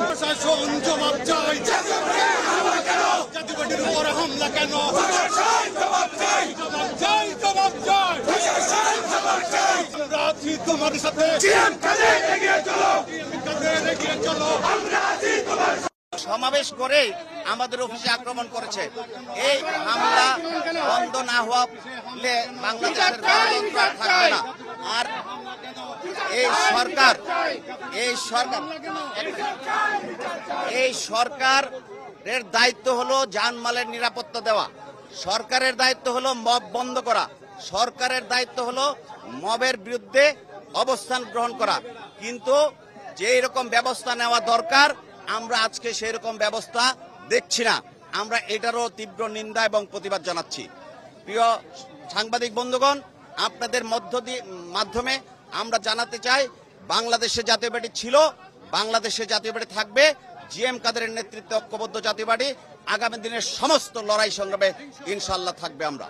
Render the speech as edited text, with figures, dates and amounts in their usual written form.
প্রশাসন জবাব চাই, জাতিবাদীর উপর হামলা কেন? জবাব চাই, জবাব চাই, জবাব চাই, আমরা আছি তোমাদের সাথে। এগিয়ে চলো, এগিয়ে চলো, আমরা আছি তোমার। সমাবেশ করে আমাদের অফিসে আক্রমণ করেছে। এই হামলা বন্ধ না হলে বাংলাদেশের গণতন্ত্র আর থাকবে না। আর এই সরকারের দায়িত্ব হলো জানমালের নিরাপত্তা দেওয়া, সরকারের দায়িত্ব হলো মব বন্ধ করা, সরকারের দায়িত্ব হলো মবের বিরুদ্ধে অবস্থান গ্রহণ করা। কিন্তু যে এরকম ব্যবস্থা নেওয়া দরকার, আমরা আজকে সেই রকম ব্যবস্থা দেখছি না। আমরা এটারও তীব্র নিন্দা এবং প্রতিবাদ জানাচ্ছি। প্রিয় সাংবাদিক বন্ধুগণ, আপনাদের মাধ্যমে আমরা জানাতে চাই, বাংলাদেশে জাতীয় পার্টি ছিল, বাংলাদেশে জাতীয় পার্টি থাকবে। জিএম কাদেরের নেতৃত্বে ঐক্যবদ্ধ জাতীয় পার্টি আগামী দিনের সমস্ত লড়াই সংগ্রামে ইনশাআল্লাহ থাকবে আমরা।